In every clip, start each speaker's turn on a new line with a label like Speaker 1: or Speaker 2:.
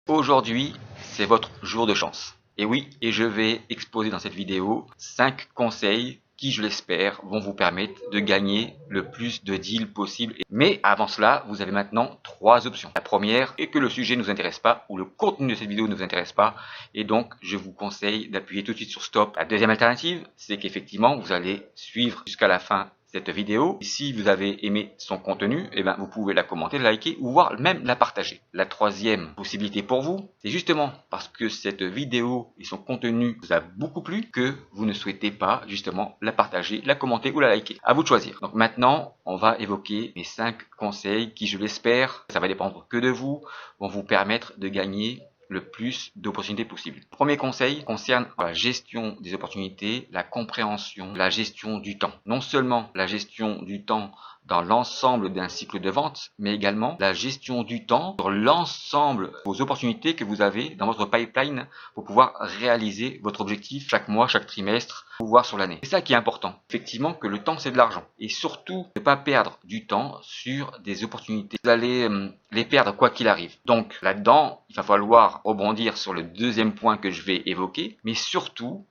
Speaker 1: Aujourd'hui, c'est votre jour de chance. Et oui, et je vais exposer dans cette vidéo 5 conseils qui, je l'espère, vont vous permettre de gagner le plus de deals possible. Mais avant cela, vous avez maintenant 3 options. La première est que le sujet ne vous intéresse pas ou le contenu de cette vidéo ne vous intéresse pas et donc je vous conseille d'appuyer tout de suite sur stop. La deuxième alternative, c'est qu'effectivement, vous allez suivre jusqu'à la fin cette vidéo. Et si vous avez aimé son contenu, eh ben, vous pouvez la commenter, la liker ou voire même la partager. La troisième possibilité pour vous, c'est justement parce que cette vidéo et son contenu vous a beaucoup plu que vous ne souhaitez pas justement la partager, la commenter ou la liker. À vous de choisir. Donc maintenant, on va évoquer mes 5 conseils qui, je l'espère, ça va dépendre que de vous, vont vous permettre de gagner le plus d'opportunités possibles. Le premier conseil concerne la gestion des opportunités, la compréhension, la gestion du temps. Non seulement la gestion du temps dans l'ensemble d'un cycle de vente, mais également la gestion du temps sur l'ensemble des opportunités que vous avez dans votre pipeline pour pouvoir réaliser votre objectif chaque mois, chaque trimestre, ou voir sur l'année. C'est ça qui est important. Effectivement que le temps c'est de l'argent. Et surtout, ne pas perdre du temps sur des opportunités. Vous allez les perdre quoi qu'il arrive. Donc là-dedans, il va falloir rebondir sur le deuxième point que je vais évoquer. Mais surtout,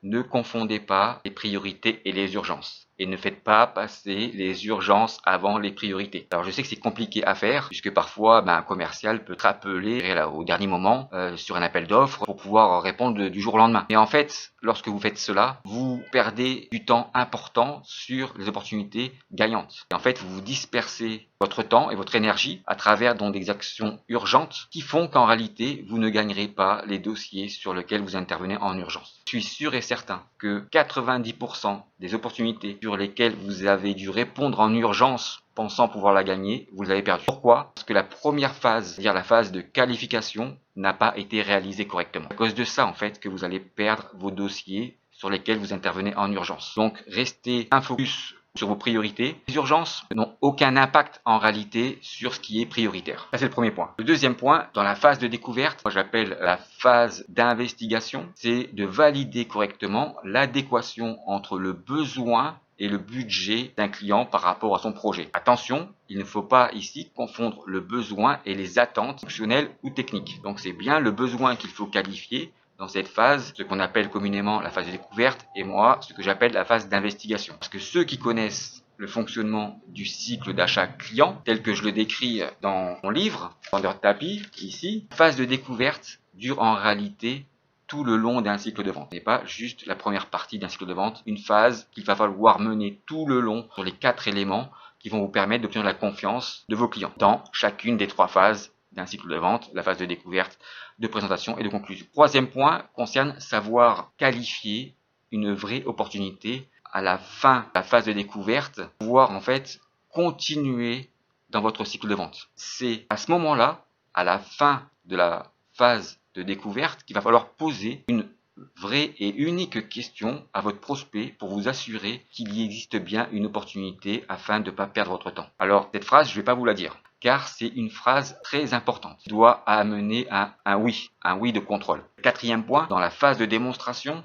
Speaker 1: ne confondez pas les priorités et les urgences. Et ne faites pas passer les urgences avant les priorités. Alors je sais que c'est compliqué à faire, puisque parfois un commercial peut te rappeler au dernier moment sur un appel d'offres pour pouvoir répondre du jour au lendemain. Mais en fait, lorsque vous faites cela, vous perdez du temps important sur les opportunités gagnantes. Et en fait, vous dispersez votre temps et votre énergie à travers donc des actions urgentes qui font qu'en réalité, vous ne gagnerez pas les dossiers sur lesquels vous intervenez en urgence. Je suis sûr et certain que 90% des opportunités sur lesquelles vous avez dû répondre en urgence pensant pouvoir la gagner, vous l'avez perdu. Pourquoi? Parce que la première phase, c'est-à-dire la phase de qualification, n'a pas été réalisée correctement. À cause de ça, en fait, que vous allez perdre vos dossiers sur lesquels vous intervenez en urgence. Donc, restez un focus sur vos priorités. Les urgences n'ont aucun impact en réalité sur ce qui est prioritaire. Ça, c'est le premier point. Le deuxième point, dans la phase de découverte, moi j'appelle la phase d'investigation, c'est de valider correctement l'adéquation entre le besoin et le budget d'un client par rapport à son projet. Attention, il ne faut pas ici confondre le besoin et les attentes fonctionnelles ou techniques. Donc c'est bien le besoin qu'il faut qualifier dans cette phase, ce qu'on appelle communément la phase de découverte, et moi, ce que j'appelle la phase d'investigation. Parce que ceux qui connaissent le fonctionnement du cycle d'achat client, tel que je le décris dans mon livre, Vendeur de tapis, ici, la phase de découverte dure en réalité tout le long d'un cycle de vente. Ce n'est pas juste la première partie d'un cycle de vente, une phase qu'il va falloir mener tout le long sur les 4 éléments qui vont vous permettre d'obtenir la confiance de vos clients dans chacune des 3 phases d'un cycle de vente, la phase de découverte, de présentation et de conclusion. Troisième point concerne savoir qualifier une vraie opportunité à la fin de la phase de découverte, pouvoir en fait continuer dans votre cycle de vente. C'est à ce moment-là, à la fin de la phase de découverte, qu'il va falloir poser une vraie et unique question à votre prospect pour vous assurer qu'il y existe bien une opportunité afin de ne pas perdre votre temps. Alors, cette phrase, je ne vais pas vous la dire, car c'est une phrase très importante qui doit amener à un oui de contrôle. Quatrième point, dans la phase de démonstration,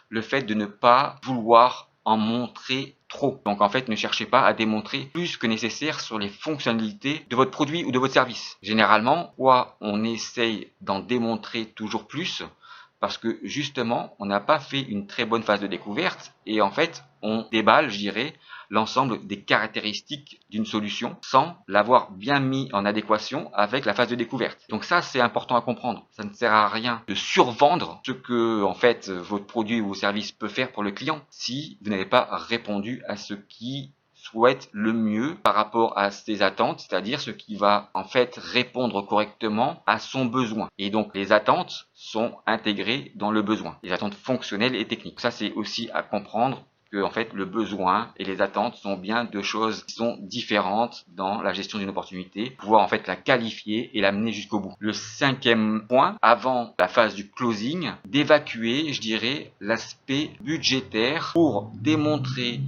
Speaker 1: le fait de ne pas vouloir en montrer trop. Donc en fait, ne cherchez pas à démontrer plus que nécessaire sur les fonctionnalités de votre produit ou de votre service. Généralement, on essaye d'en démontrer toujours plus parce que justement, on n'a pas fait une très bonne phase de découverte et en fait, on déballe, je dirais, l'ensemble des caractéristiques d'une solution sans l'avoir bien mis en adéquation avec la phase de découverte. Donc ça, c'est important à comprendre. Ça ne sert à rien de survendre ce que, en fait, votre produit ou vos services peut faire pour le client si vous n'avez pas répondu à ce qui souhaite le mieux par rapport à ses attentes, c'est-à-dire ce qui va en fait répondre correctement à son besoin. Et donc les attentes sont intégrées dans le besoin, les attentes fonctionnelles et techniques. Ça, c'est aussi à comprendre que en fait le besoin et les attentes sont bien deux choses qui sont différentes dans la gestion d'une opportunité, pouvoir en fait la qualifier et l'amener jusqu'au bout. Le cinquième point, avant la phase du closing, d'évacuer, je dirais, l'aspect budgétaire pour démontrer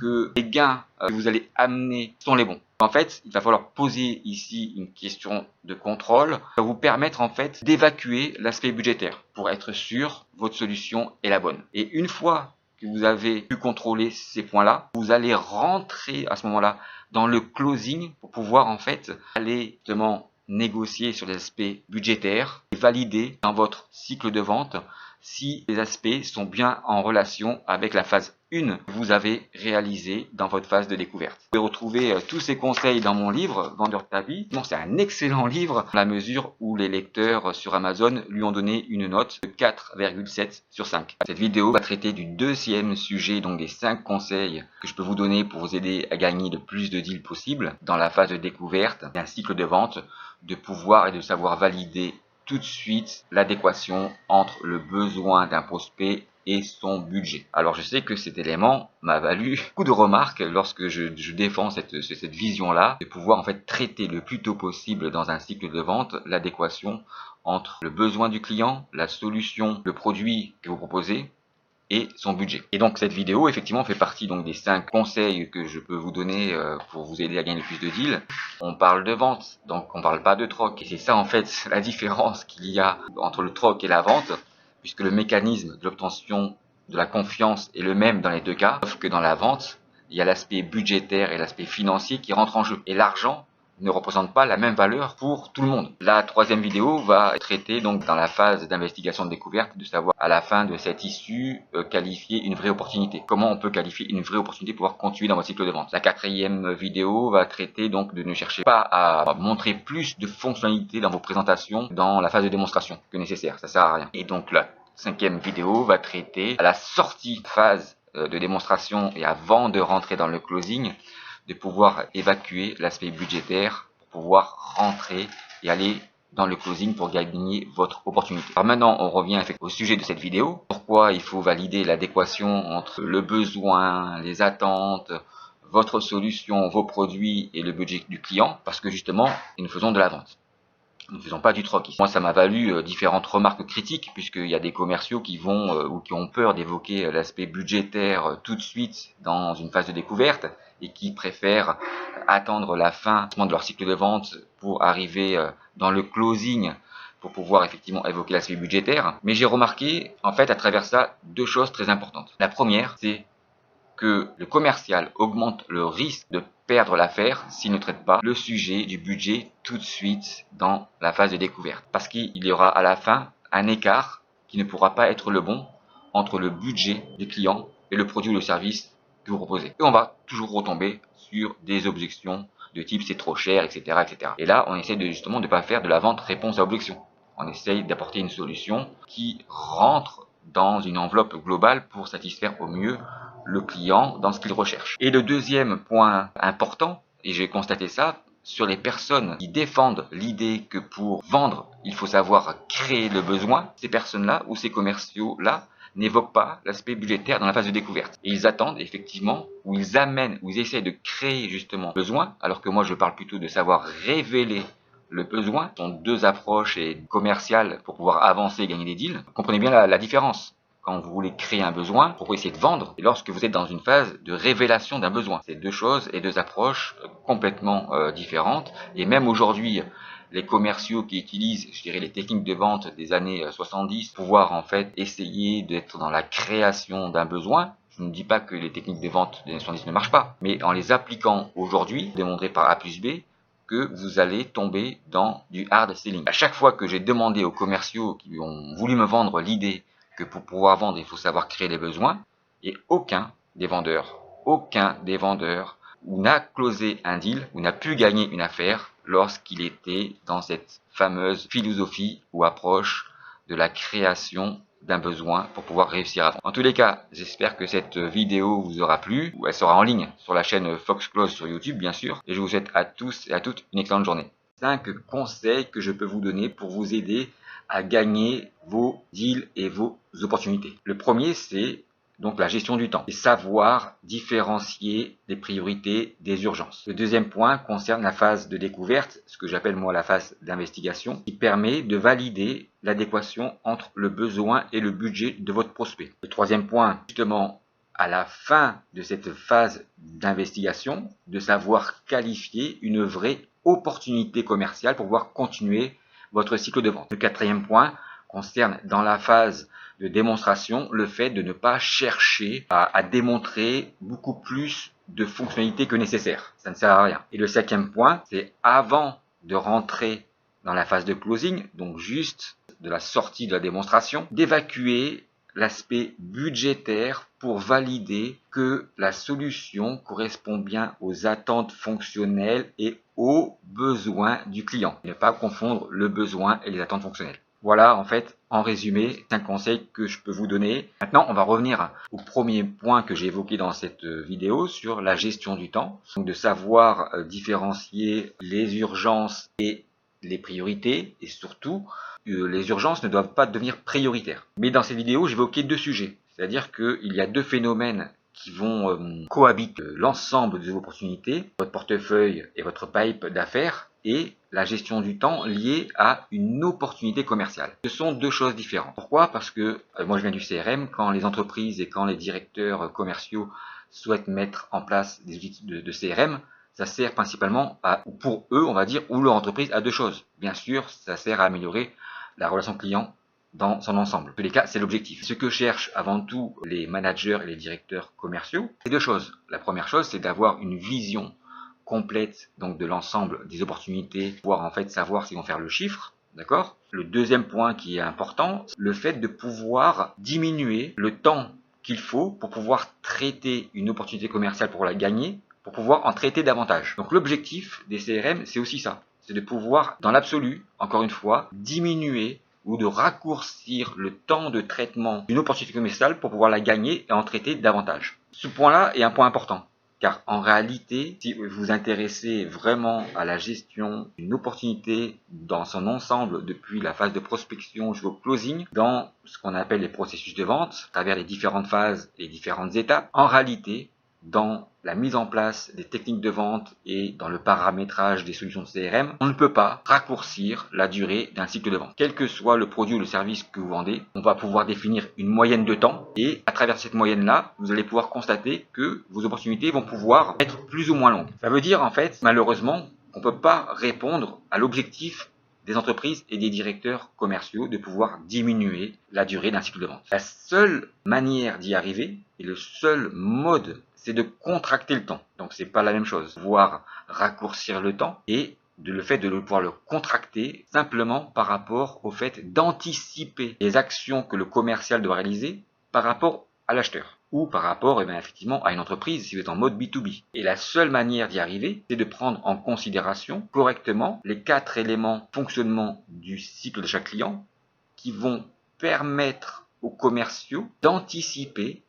Speaker 1: que les gains que vous allez amener sont les bons. En fait, il va falloir poser ici une question de contrôle qui va vous permettre en fait d'évacuer l'aspect budgétaire pour être sûr que votre solution est la bonne. Et une fois que vous avez pu contrôler ces points-là, vous allez rentrer à ce moment-là dans le closing pour pouvoir en fait aller justement négocier sur les aspects budgétaires et valider dans votre cycle de vente si les aspects sont bien en relation avec la phase 1 que vous avez réalisée dans votre phase de découverte. Vous pouvez retrouver tous ces conseils dans mon livre Vendeur de ta vie. Bon, c'est un excellent livre à la mesure où les lecteurs sur Amazon lui ont donné une note de 4,7 sur 5. Cette vidéo va traiter du deuxième sujet, donc des 5 conseils que je peux vous donner pour vous aider à gagner le plus de deals possible dans la phase de découverte d'un cycle de vente, de pouvoir et de savoir valider tout de suite l'adéquation entre le besoin d'un prospect et son budget. Alors je sais que cet élément m'a valu beaucoup de remarques lorsque je défends cette vision-là, de pouvoir en fait traiter le plus tôt possible dans un cycle de vente l'adéquation entre le besoin du client, la solution, le produit que vous proposez et son budget. Et donc cette vidéo effectivement fait partie donc des 5 conseils que je peux vous donner pour vous aider à gagner le plus de deals. On parle de vente, donc on parle pas de troc. Et c'est ça en fait la différence qu'il y a entre le troc et la vente, puisque le mécanisme de l'obtention de la confiance est le même dans les deux cas, sauf que dans la vente, il y a l'aspect budgétaire et l'aspect financier qui rentrent en jeu. Et l'argent ne représente pas la même valeur pour tout le monde. La troisième vidéo va traiter donc dans la phase d'investigation de découverte de savoir à la fin de cette issue qualifier une vraie opportunité. Comment on peut qualifier une vraie opportunité pour pouvoir continuer dans votre cycle de vente. La quatrième vidéo va traiter donc de ne chercher pas à montrer plus de fonctionnalités dans vos présentations dans la phase de démonstration que nécessaire. Ça sert à rien. Et donc la cinquième vidéo va traiter à la sortie phase de démonstration et avant de rentrer dans le closing, de pouvoir évacuer l'aspect budgétaire pour pouvoir rentrer et aller dans le closing pour gagner votre opportunité. Alors maintenant, on revient au sujet de cette vidéo. Pourquoi il faut valider l'adéquation entre le besoin, les attentes, votre solution, vos produits et le budget du client? Parce que justement, nous faisons de la vente. Nous ne faisons pas du troc ici. Moi, ça m'a valu différentes remarques critiques, puisqu'il y a des commerciaux qui vont ou qui ont peur d'évoquer l'aspect budgétaire tout de suite dans une phase de découverte et qui préfèrent attendre la fin de leur cycle de vente pour arriver dans le closing pour pouvoir effectivement évoquer l'aspect budgétaire. Mais j'ai remarqué, en fait, à travers ça, 2 choses très importantes. La première, c'est que le commercial augmente le risque de perdre l'affaire s'il ne traite pas le sujet du budget tout de suite dans la phase de découverte. Parce qu'il y aura à la fin un écart qui ne pourra pas être le bon entre le budget du client et le produit ou le service que vous proposez. Et on va toujours retomber sur des objections de type c'est trop cher, etc., etc. Et là, on essaie justement de ne pas faire de la vente réponse à objection. On essaye d'apporter une solution qui rentre dans une enveloppe globale pour satisfaire au mieux le client dans ce qu'il recherche. Et le deuxième point important, et j'ai constaté ça, sur les personnes qui défendent l'idée que pour vendre, il faut savoir créer le besoin, ces personnes-là ou ces commerciaux-là n'évoquent pas l'aspect budgétaire dans la phase de découverte. Et ils attendent effectivement, ou ils amènent, ou ils essayent de créer justement le besoin, alors que moi je parle plutôt de savoir révéler le besoin. Ce sont 2 approches commerciales pour pouvoir avancer et gagner des deals. Comprenez bien la différence. Quand vous voulez créer un besoin, pour essayer de vendre, et lorsque vous êtes dans une phase de révélation d'un besoin. C'est 2 choses et 2 approches complètement différentes. Et même aujourd'hui, les commerciaux qui utilisent, je dirais, les techniques de vente des années 70, pouvoir en fait essayer d'être dans la création d'un besoin. Je ne dis pas que les techniques de vente des années 70 ne marchent pas, mais en les appliquant aujourd'hui, démontré par A plus B, que vous allez tomber dans du hard selling. À chaque fois que j'ai demandé aux commerciaux qui ont voulu me vendre l'idée que pour pouvoir vendre, il faut savoir créer les besoins, et aucun des vendeurs n'a closé un deal ou n'a pu gagner une affaire lorsqu'il était dans cette fameuse philosophie ou approche de la création d'un besoin pour pouvoir réussir à vendre. En tous les cas, j'espère que cette vidéo vous aura plu, ou elle sera en ligne sur la chaîne Fox Close sur YouTube bien sûr, et je vous souhaite à tous et à toutes une excellente journée. 5 conseils que je peux vous donner pour vous aider à gagner vos deals et vos opportunités. Le premier, c'est donc la gestion du temps et savoir différencier les priorités des urgences. Le deuxième point concerne la phase de découverte, ce que j'appelle moi la phase d'investigation, qui permet de valider l'adéquation entre le besoin et le budget de votre prospect. Le troisième point, justement, à la fin de cette phase d'investigation, de savoir qualifier une vraie opportunité commerciale pour pouvoir continuer votre cycle de vente. Le quatrième point concerne dans la phase de démonstration le fait de ne pas chercher à démontrer beaucoup plus de fonctionnalités que nécessaire. Ça ne sert à rien. Et le cinquième point, c'est avant de rentrer dans la phase de closing, donc juste de la sortie de la démonstration, d'évacuer l'aspect budgétaire pour valider que la solution correspond bien aux attentes fonctionnelles et aux besoins du client. Ne pas confondre le besoin et les attentes fonctionnelles. Voilà en fait, en résumé, 5 conseils que je peux vous donner. Maintenant, on va revenir au premier point que j'ai évoqué dans cette vidéo sur la gestion du temps. Donc de savoir différencier les urgences et les priorités et surtout les urgences ne doivent pas devenir prioritaires. Mais dans cette vidéo, j'évoquais deux sujets. C'est-à-dire qu'il y a deux phénomènes qui vont cohabiter l'ensemble des opportunités, votre portefeuille et votre pipe d'affaires, et la gestion du temps liée à une opportunité commerciale. Ce sont deux choses différentes. Pourquoi? Parce que moi je viens du CRM, quand les entreprises et quand les directeurs commerciaux souhaitent mettre en place des outils de CRM, ça sert principalement à, pour eux, on va dire, ou leur entreprise, à deux choses. Bien sûr, ça sert à améliorer la relation client dans son ensemble. En tous les cas, c'est l'objectif. Ce que cherchent avant tout les managers et les directeurs commerciaux, c'est deux choses. La première chose, c'est d'avoir une vision complète donc de l'ensemble des opportunités, pouvoir en fait savoir s'ils vont faire le chiffre. D'accord? Le deuxième point qui est important, le fait de pouvoir diminuer le temps qu'il faut pour pouvoir traiter une opportunité commerciale pour la gagner, pour pouvoir en traiter davantage. Donc l'objectif des CRM, c'est aussi ça. C'est de pouvoir, dans l'absolu, encore une fois, diminuer ou de raccourcir le temps de traitement d'une opportunité commerciale pour pouvoir la gagner et en traiter davantage. Ce point-là est un point important. Car en réalité, si vous vous intéressez vraiment à la gestion d'une opportunité dans son ensemble, depuis la phase de prospection jusqu'au closing, dans ce qu'on appelle les processus de vente, à travers les différentes phases et les différentes étapes, en réalité, dans la mise en place des techniques de vente et dans le paramétrage des solutions de CRM, on ne peut pas raccourcir la durée d'un cycle de vente. Quel que soit le produit ou le service que vous vendez, on va pouvoir définir une moyenne de temps et à travers cette moyenne-là, vous allez pouvoir constater que vos opportunités vont pouvoir être plus ou moins longues. Ça veut dire en fait, malheureusement, qu'on ne peut pas répondre à l'objectif des entreprises et des directeurs commerciaux de pouvoir diminuer la durée d'un cycle de vente. La seule manière d'y arriver et le seul mode, c'est de contracter le temps. Donc c'est pas la même chose. Pouvoir raccourcir le temps et le fait de pouvoir le contracter simplement par rapport au fait d'anticiper les actions que le commercial doit réaliser par rapport à l'acheteur ou par rapport effectivement à une entreprise si vous êtes en mode B2B. Et la seule manière d'y arriver, c'est de prendre en considération correctement les 4 éléments de fonctionnement du cycle de chaque client qui vont permettre aux commerciaux d'anticiper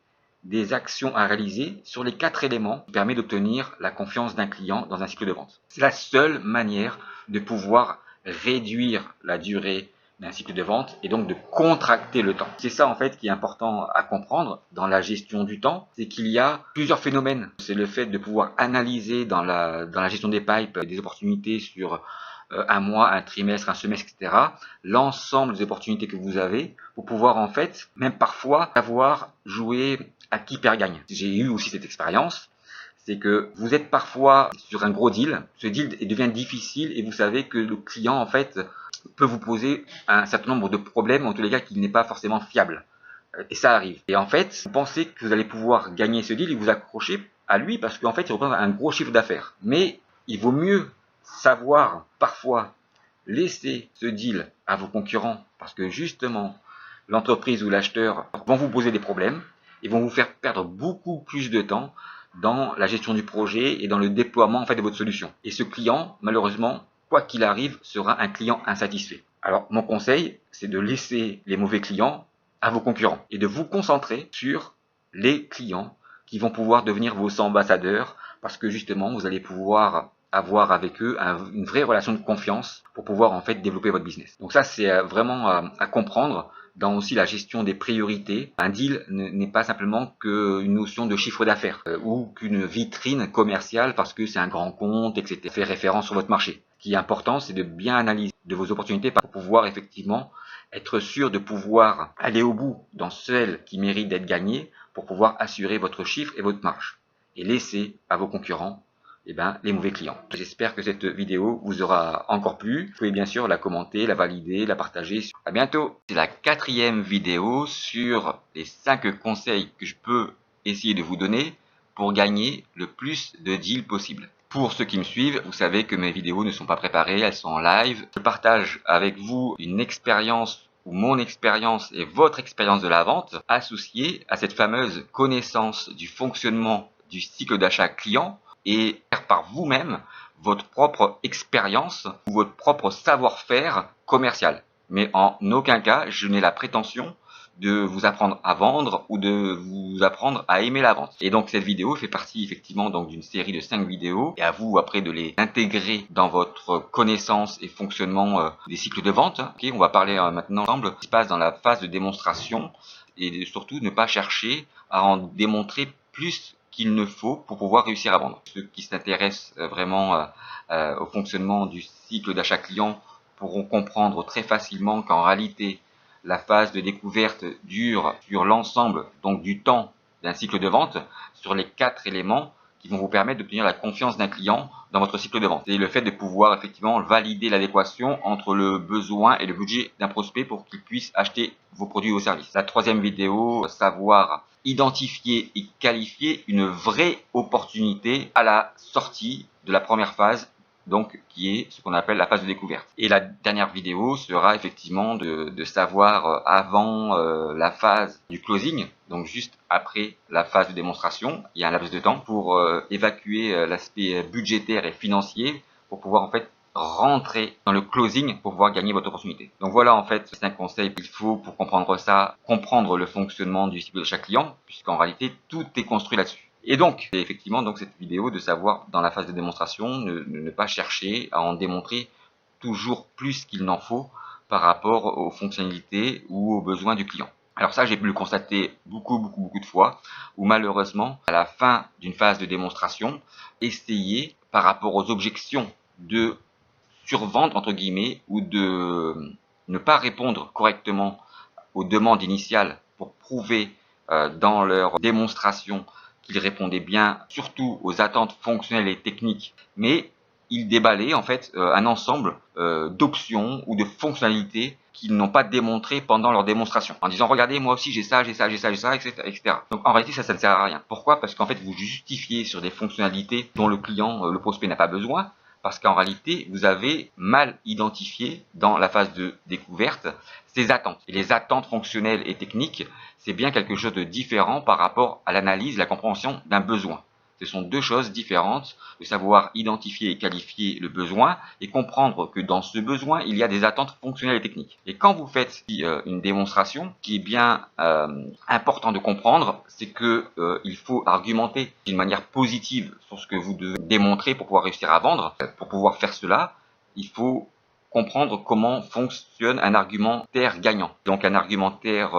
Speaker 1: des actions à réaliser sur les 4 éléments qui permettent d'obtenir la confiance d'un client dans un cycle de vente. C'est la seule manière de pouvoir réduire la durée d'un cycle de vente et donc de contracter le temps. C'est ça en fait qui est important à comprendre dans la gestion du temps, c'est qu'il y a plusieurs phénomènes. C'est le fait de pouvoir analyser dans la gestion des pipes des opportunités sur un mois, un trimestre, un semestre, etc. L'ensemble des opportunités que vous avez pour pouvoir en fait, même parfois, savoir jouer à qui perd gagne. J'ai eu aussi cette expérience. C'est que vous êtes parfois sur un gros deal, ce deal devient difficile et vous savez que le client en fait peut vous poser un certain nombre de problèmes, en tous les cas qu'il n'est pas forcément fiable. Et ça arrive. Et en fait, vous pensez que vous allez pouvoir gagner ce deal et vous accrocher à lui parce qu'en fait, il représente un gros chiffre d'affaires. Mais il vaut mieux savoir parfois laisser ce deal à vos concurrents parce que justement, l'entreprise ou l'acheteur vont vous poser des problèmes et vont vous faire perdre beaucoup plus de temps dans la gestion du projet et dans le déploiement en fait de votre solution. Et ce client, malheureusement, quoi qu'il arrive, sera un client insatisfait. Alors, mon conseil, c'est de laisser les mauvais clients à vos concurrents et de vous concentrer sur les clients qui vont pouvoir devenir vos ambassadeurs parce que justement, vous allez pouvoir avoir avec eux une vraie relation de confiance pour pouvoir en fait développer votre business. Donc ça, c'est vraiment à comprendre dans aussi la gestion des priorités. Un deal n'est pas simplement qu'une notion de chiffre d'affaires ou qu'une vitrine commerciale parce que c'est un grand compte, etc. fait référence sur votre marché. Ce qui est important, c'est de bien analyser de vos opportunités pour pouvoir effectivement être sûr de pouvoir aller au bout dans celles qui méritent d'être gagnées pour pouvoir assurer votre chiffre et votre marge et laisser à vos concurrents les mauvais clients. J'espère que cette vidéo vous aura encore plu. Vous pouvez bien sûr la commenter, la valider, la partager. À bientôt. C'est la 4e vidéo sur les 5 conseils que je peux essayer de vous donner pour gagner le plus de deals possible. Pour ceux qui me suivent, vous savez que mes vidéos ne sont pas préparées, elles sont en live. Je partage avec vous une expérience ou mon expérience et votre expérience de la vente associée à cette fameuse connaissance du fonctionnement du cycle d'achat client et faire par vous-même votre propre expérience ou votre propre savoir-faire commercial. Mais en aucun cas, je n'ai la prétention de vous apprendre à vendre ou de vous apprendre à aimer la vente. Et donc cette vidéo fait partie effectivement donc d'une série de 5 vidéos et à vous après de les intégrer dans votre connaissance et fonctionnement des cycles de vente. Okay, on va parler maintenant ensemble de ce qui se passe dans la phase de démonstration et surtout ne pas chercher à en démontrer plus qu'il ne faut pour pouvoir réussir à vendre. Ceux qui s'intéressent vraiment au fonctionnement du cycle d'achat client pourront comprendre très facilement qu'en réalité la phase de découverte dure sur l'ensemble donc du temps d'un cycle de vente sur les 4 éléments qui vont vous permettre d'obtenir la confiance d'un client dans votre cycle de vente. C'est le fait de pouvoir effectivement valider l'adéquation entre le besoin et le budget d'un prospect pour qu'il puisse acheter vos produits ou services. La 3e vidéo, savoir identifier et qualifier une vraie opportunité à la sortie de la première phase, donc qui est ce qu'on appelle la phase de découverte. Et la dernière vidéo sera effectivement de savoir avant la phase du closing, donc juste après la phase de démonstration, il y a un laps de temps pour évacuer l'aspect budgétaire et financier pour pouvoir en fait rentrer dans le closing pour pouvoir gagner votre opportunité. Donc voilà en fait 5 conseils qu'il faut pour comprendre ça, comprendre le fonctionnement du cycle de chaque client, puisqu'en réalité tout est construit là-dessus. Et donc, effectivement, donc cette vidéo de savoir dans la phase de démonstration, ne pas chercher à en démontrer toujours plus qu'il n'en faut par rapport aux fonctionnalités ou aux besoins du client. Alors ça, j'ai pu le constater beaucoup de fois, où malheureusement, à la fin d'une phase de démonstration, essayer par rapport aux objections de survendre entre guillemets ou de ne pas répondre correctement aux demandes initiales pour prouver dans leur démonstration qu'ils répondaient bien surtout aux attentes fonctionnelles et techniques, mais ils déballaient en fait un ensemble d'options ou de fonctionnalités qu'ils n'ont pas démontré pendant leur démonstration, en disant regardez moi aussi j'ai ça, etc. Donc en réalité ça ne sert à rien. Pourquoi? Parce qu'en fait vous justifiez sur des fonctionnalités dont le client, le prospect n'a pas besoin, parce qu'en réalité, vous avez mal identifié dans la phase de découverte ces attentes. Et les attentes fonctionnelles et techniques, c'est bien quelque chose de différent par rapport à l'analyse, la compréhension d'un besoin. Ce sont deux choses différentes, de savoir identifier et qualifier le besoin et comprendre que dans ce besoin, il y a des attentes fonctionnelles et techniques. Et quand vous faites une démonstration, ce qui est bien important de comprendre, c'est que il faut argumenter d'une manière positive sur ce que vous devez démontrer pour pouvoir réussir à vendre. Pour pouvoir faire cela, il faut comprendre comment fonctionne un argumentaire gagnant. Donc un argumentaire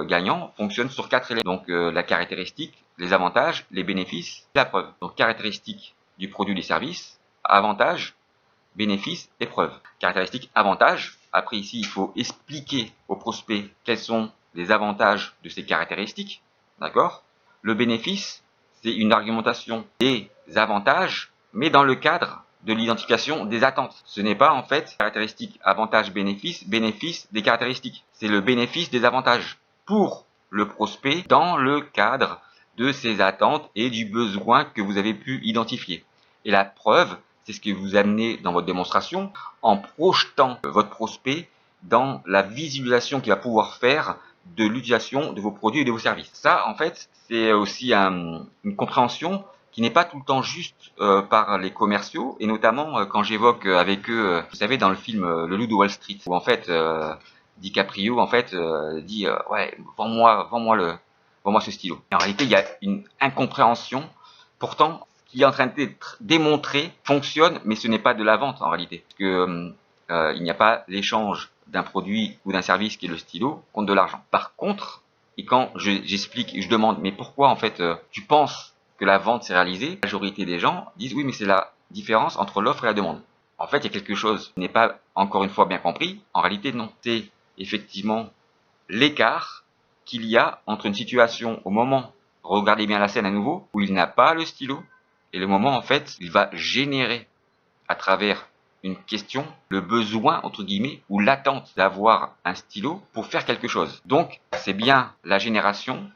Speaker 1: gagnant fonctionne sur 4 éléments. Donc la caractéristique, les avantages, les bénéfices, la preuve. Donc caractéristique du produit ou des services, avantages, bénéfices et preuves. Caractéristique, avantages. Après ici, il faut expliquer au prospect quels sont les avantages de ces caractéristiques. D'accord? Le bénéfice, c'est une argumentation des avantages, mais dans le cadre de l'identification des attentes. Ce n'est pas en fait caractéristique, avantage, bénéfice, bénéfice des caractéristiques. C'est le bénéfice des avantages pour le prospect dans le cadre de ses attentes et du besoin que vous avez pu identifier. Et la preuve, c'est ce que vous amenez dans votre démonstration en projetant votre prospect dans la visualisation qu'il va pouvoir faire de l'utilisation de vos produits et de vos services. Ça, en fait, c'est aussi une compréhension qui n'est pas tout le temps juste par les commerciaux, et notamment quand j'évoque avec eux, vous savez, dans le film Le Loup de Wall Street, où en fait DiCaprio en fait dit ouais, vends-moi ce stylo. Et en réalité, il y a une incompréhension. Pourtant, ce qui est en train d'être démontré fonctionne, mais ce n'est pas de la vente en réalité, parce que il n'y a pas l'échange d'un produit ou d'un service qui est le stylo contre de l'argent. Par contre, et quand j'explique et je demande mais pourquoi en fait tu penses que la vente s'est réalisée, la majorité des gens disent oui mais c'est la différence entre l'offre et la demande. En fait il y a quelque chose qui n'est pas encore une fois bien compris, en réalité non. C'est effectivement l'écart qu'il y a entre une situation au moment, regardez bien la scène à nouveau, où il n'a pas le stylo, et le moment en fait il va générer à travers une question, le besoin, entre guillemets, ou l'attente d'avoir un stylo pour faire quelque chose. Donc, c'est bien la génération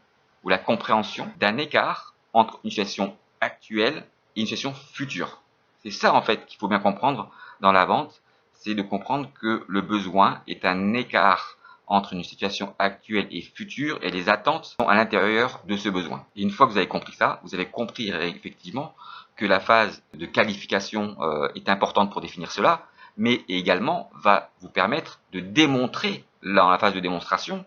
Speaker 1: ou la compréhension d'un écart entre une situation actuelle et une situation future. C'est ça en fait qu'il faut bien comprendre dans la vente, c'est de comprendre que le besoin est un écart entre une situation actuelle et future et les attentes sont à l'intérieur de ce besoin. Et une fois que vous avez compris ça, vous avez compris effectivement que la phase de qualification est importante pour définir cela, mais également va vous permettre de démontrer, dans la phase de démonstration,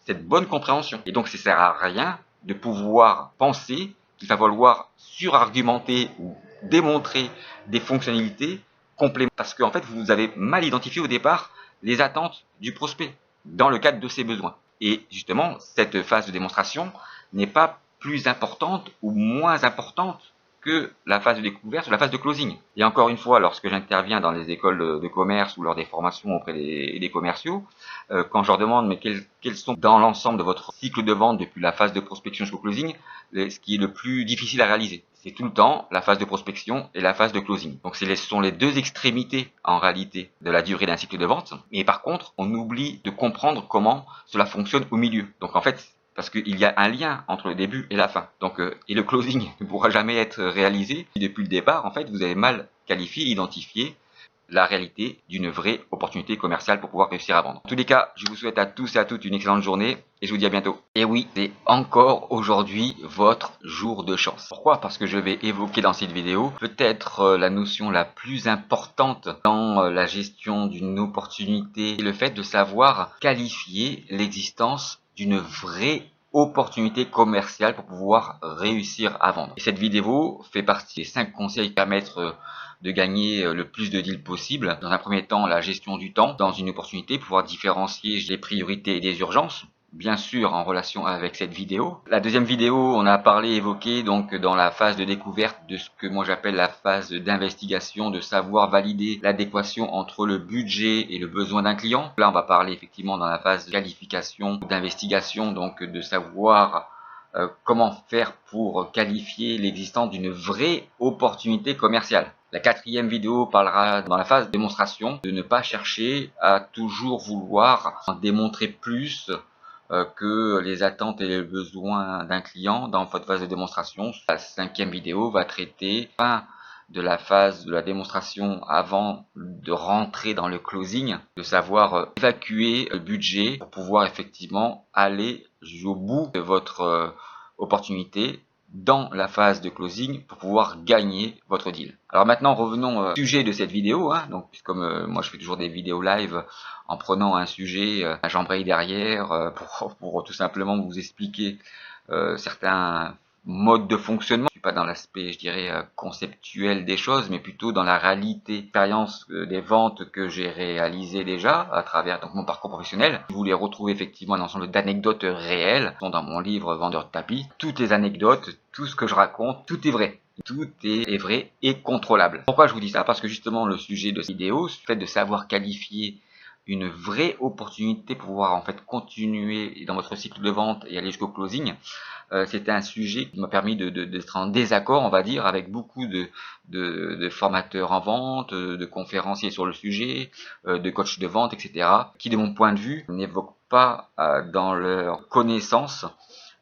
Speaker 1: cette bonne compréhension. Et donc ça ne sert à rien de pouvoir penser qu'il va falloir surargumenter ou démontrer des fonctionnalités complémentaires, parce qu'en fait vous avez mal identifié au départ les attentes du prospect dans le cadre de ses besoins. Et justement, cette phase de démonstration n'est pas plus importante ou moins importante que la phase de découverte ou la phase de closing. Et encore une fois, lorsque j'interviens dans les écoles de commerce ou lors des formations auprès des commerciaux, quand je leur demande mais quels sont dans l'ensemble de votre cycle de vente depuis la phase de prospection jusqu'au closing, ce qui est le plus difficile à réaliser, c'est tout le temps la phase de prospection et la phase de closing. Donc ce sont les deux extrémités en réalité de la durée d'un cycle de vente. Et par contre, on oublie de comprendre comment cela fonctionne au milieu. Donc en fait, parce qu'il y a un lien entre le début et la fin. Donc, et le closing ne pourra jamais être réalisé si depuis le départ, en fait, vous avez mal qualifié, identifié la réalité d'une vraie opportunité commerciale pour pouvoir réussir à vendre. En tous les cas, je vous souhaite à tous et à toutes une excellente journée et je vous dis à bientôt. Et oui, c'est encore aujourd'hui votre jour de chance. Pourquoi? Parce que je vais évoquer dans cette vidéo peut-être la notion la plus importante dans la gestion d'une opportunité, le fait de savoir qualifier l'existence d'une vraie opportunité commerciale pour pouvoir réussir à vendre. Et cette vidéo fait partie des 5 conseils qui permettent de gagner le plus de deals possible. Dans un premier temps, la gestion du temps dans une opportunité, pouvoir différencier les priorités et des urgences, bien sûr en relation avec cette vidéo. La deuxième vidéo, on a évoqué donc dans la phase de découverte de ce que moi j'appelle la phase d'investigation, de savoir valider l'adéquation entre le budget et le besoin d'un client. Là, on va parler effectivement dans la phase de qualification, d'investigation, donc de savoir comment faire pour qualifier l'existence d'une vraie opportunité commerciale. La quatrième vidéo parlera dans la phase de démonstration de ne pas chercher à toujours vouloir en démontrer plus que les attentes et les besoins d'un client dans votre phase de démonstration. La cinquième vidéo va traiter de la phase de la démonstration avant de rentrer dans le closing, de savoir évacuer le budget pour pouvoir effectivement aller au bout de votre opportunité dans la phase de closing pour pouvoir gagner votre deal. Alors maintenant revenons au sujet de cette vidéo, donc comme moi je fais toujours des vidéos live en prenant un sujet, j'embraye derrière pour tout simplement vous expliquer certains modes de fonctionnement. Je suis pas dans l'aspect, je dirais, conceptuel des choses, mais plutôt dans la réalité, expérience des ventes que j'ai réalisées déjà à travers donc mon parcours professionnel. Vous les retrouvez effectivement un ensemble d'anecdotes réelles, sont dans mon livre Vendeur de tapis. Toutes les anecdotes, tout ce que je raconte, tout est vrai. Tout est vrai et contrôlable. Pourquoi je vous dis ça? Parce que justement le sujet de cette vidéo, le fait de savoir qualifier une vraie opportunité pour pouvoir en fait continuer dans votre cycle de vente et aller jusqu'au closing, c'était un sujet qui m'a permis d'être en désaccord, on va dire, avec beaucoup de formateurs en vente, de conférenciers sur le sujet, de coachs de vente, etc., qui de mon point de vue n'évoquent pas dans leur connaissance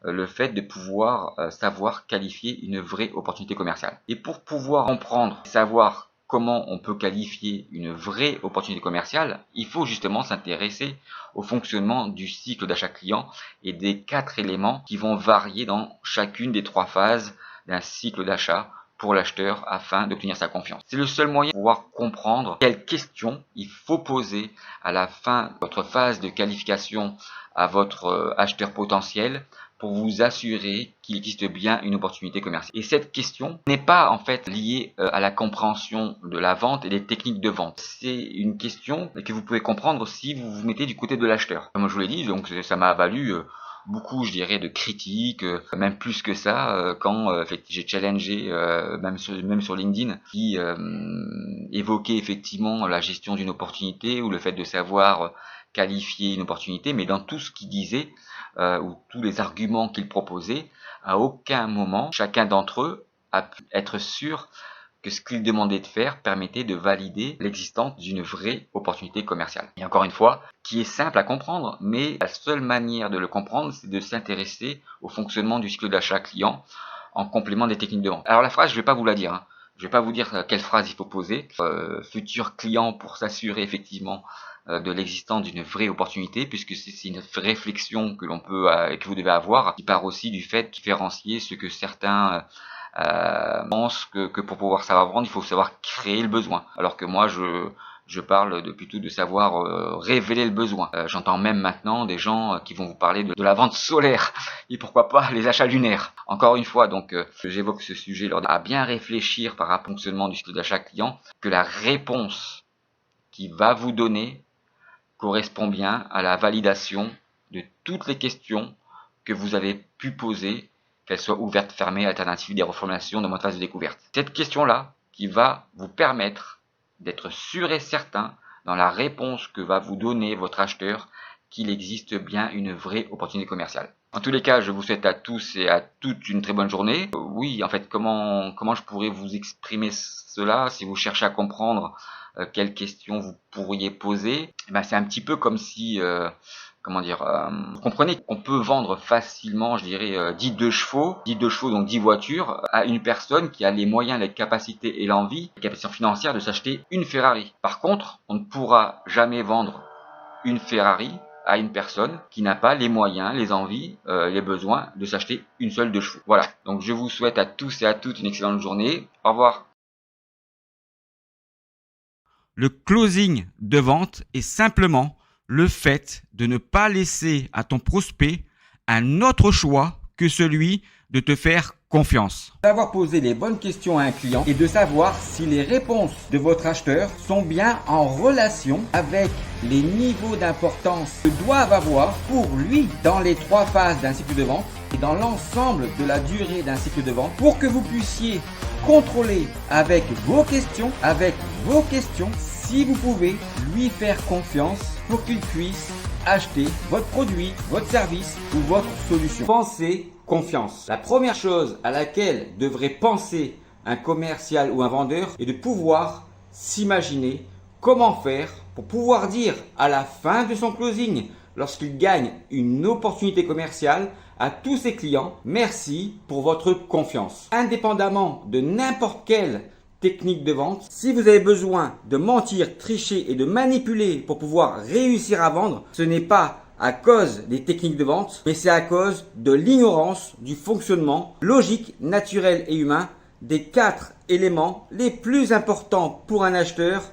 Speaker 1: le fait de pouvoir savoir qualifier une vraie opportunité commerciale. Et pour pouvoir comprendre, savoir comment on peut qualifier une vraie opportunité commerciale, il faut justement s'intéresser au fonctionnement du cycle d'achat client et des 4 éléments qui vont varier dans chacune des 3 phases d'un cycle d'achat pour l'acheteur afin d'obtenir sa confiance. C'est le seul moyen de pouvoir comprendre quelles questions il faut poser à la fin de votre phase de qualification à votre acheteur potentiel pour vous assurer qu'il existe bien une opportunité commerciale. Et cette question n'est pas en fait liée à la compréhension de la vente et des techniques de vente. C'est une question que vous pouvez comprendre si vous vous mettez du côté de l'acheteur. Comme je vous l'ai dit, donc ça m'a valu beaucoup, je dirais, de critiques, même plus que ça, quand j'ai challengé, même sur LinkedIn, qui évoquait effectivement la gestion d'une opportunité ou le fait de savoir qualifier une opportunité, mais dans tout ce qu'il disait, ou tous les arguments qu'il proposait, à aucun moment, chacun d'entre eux a pu être sûr que ce qu'il demandait de faire permettait de valider l'existence d'une vraie opportunité commerciale. Et encore une fois, qui est simple à comprendre, mais la seule manière de le comprendre, c'est de s'intéresser au fonctionnement du cycle d'achat client en complément des techniques de vente. Alors la phrase, je ne vais pas vous la dire, Je vais pas vous dire quelle phrase il faut poser. Futur client pour s'assurer effectivement de l'existence d'une vraie opportunité, puisque c'est une réflexion que l'on peut que vous devez avoir, qui part aussi du fait de différencier ce que certains pensent que pour pouvoir savoir vendre, il faut savoir créer le besoin. Alors que moi, je parle plutôt de savoir révéler le besoin. J'entends même maintenant des gens qui vont vous parler de la vente solaire et pourquoi pas les achats lunaires. Encore une fois, donc j'évoque ce sujet à bien réfléchir par rapport au fonctionnement du cycle d'achat client, que la réponse qui va vous donner correspond bien à la validation de toutes les questions que vous avez pu poser, qu'elles soient ouvertes, fermées, alternatives, des reformulations, de mot de phase de découverte. Cette question-là qui va vous permettre d'être sûr et certain dans la réponse que va vous donner votre acheteur qu'il existe bien une vraie opportunité commerciale. En tous les cas, je vous souhaite à tous et à toutes une très bonne journée. Oui, en fait, comment je pourrais vous exprimer cela si vous cherchez à comprendre quelles questions vous pourriez poser? C'est un petit peu comme si... vous comprenez qu'on peut vendre facilement, je dirais, 10 2 chevaux, donc 10 voitures, à une personne qui a les moyens, les capacités et l'envie, les capacités financières de s'acheter une Ferrari. Par contre, on ne pourra jamais vendre une Ferrari à une personne qui n'a pas les moyens, les envies, les besoins de s'acheter une seule 2 chevaux. Voilà, donc je vous souhaite à tous et à toutes une excellente journée. Au revoir.
Speaker 2: Le closing de vente est simplement le fait de ne pas laisser à ton prospect un autre choix que celui de te faire confiance.
Speaker 3: D'avoir posé les bonnes questions à un client et de savoir si les réponses de votre acheteur sont bien en relation avec les niveaux d'importance que doivent avoir pour lui dans les 3 phases d'un cycle de vente et dans l'ensemble de la durée d'un cycle de vente, pour que vous puissiez contrôler avec vos questions, si vous pouvez lui faire confiance pour qu'il puisse acheter votre produit, votre service ou votre solution. Pensez confiance. La première chose à laquelle devrait penser un commercial ou un vendeur est de pouvoir s'imaginer comment faire pour pouvoir dire à la fin de son closing, lorsqu'il gagne une opportunité commerciale, à tous ses clients, merci pour votre confiance. Indépendamment de n'importe quelle technique de vente, si vous avez besoin de mentir, tricher et de manipuler pour pouvoir réussir à vendre, ce n'est pas à cause des techniques de vente, mais c'est à cause de l'ignorance du fonctionnement logique, naturel et humain des 4 éléments les plus importants pour un acheteur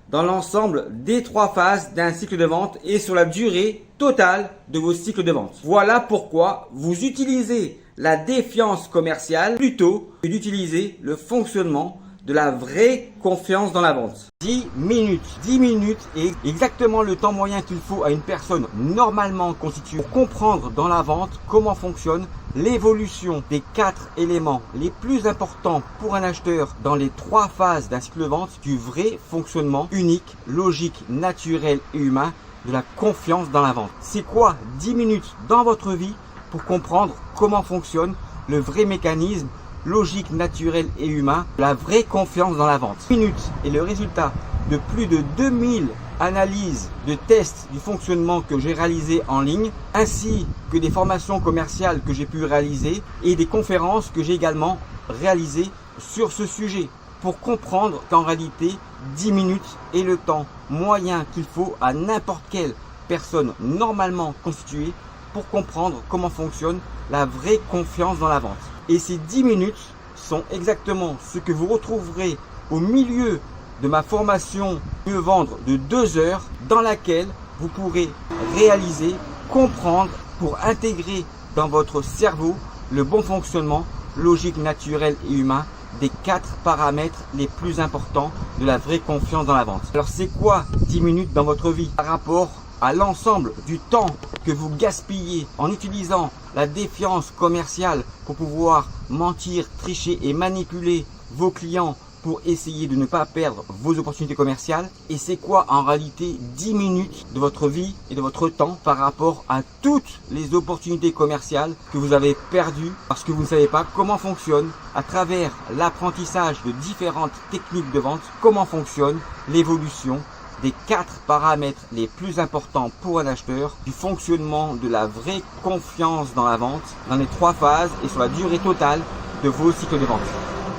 Speaker 3: dans l'ensemble des 3 phases d'un cycle de vente et sur la durée totale de vos cycles de vente. Voilà pourquoi vous utilisez la défiance commerciale plutôt que d'utiliser le fonctionnement de la vraie confiance dans la vente. 10 minutes. 10 minutes est exactement le temps moyen qu'il faut à une personne normalement constituée pour comprendre dans la vente comment fonctionne l'évolution des 4 éléments les plus importants pour un acheteur dans les 3 phases d'un cycle de vente du vrai fonctionnement unique, logique, naturel et humain de la confiance dans la vente. C'est quoi 10 minutes dans votre vie pour comprendre comment fonctionne le vrai mécanisme logique, naturel et humain, la vraie confiance dans la vente. 10 minutes est le résultat de plus de 2000 analyses de tests du fonctionnement que j'ai réalisé en ligne, ainsi que des formations commerciales que j'ai pu réaliser et des conférences que j'ai également réalisées sur ce sujet pour comprendre qu'en réalité 10 minutes est le temps moyen qu'il faut à n'importe quelle personne normalement constituée pour comprendre comment fonctionne la vraie confiance dans la vente. Et ces 10 minutes sont exactement ce que vous retrouverez au milieu de ma formation Mieux vendre de 2 heures dans laquelle vous pourrez réaliser, comprendre pour intégrer dans votre cerveau le bon fonctionnement logique, naturel et humain des 4 paramètres les plus importants de la vraie confiance dans la vente. Alors c'est quoi 10 minutes dans votre vie par rapport à l'ensemble du temps que vous gaspillez en utilisant la défiance commerciale pour pouvoir mentir, tricher et manipuler vos clients pour essayer de ne pas perdre vos opportunités commerciales? Et c'est quoi en réalité 10 minutes de votre vie et de votre temps par rapport à toutes les opportunités commerciales que vous avez perdues parce que vous ne savez pas comment fonctionne à travers l'apprentissage de différentes techniques de vente, comment fonctionne l'évolution des 4 paramètres les plus importants pour un acheteur du fonctionnement de la vraie confiance dans la vente dans les 3 phases et sur la durée totale de vos cycles de vente.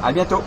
Speaker 3: À bientôt!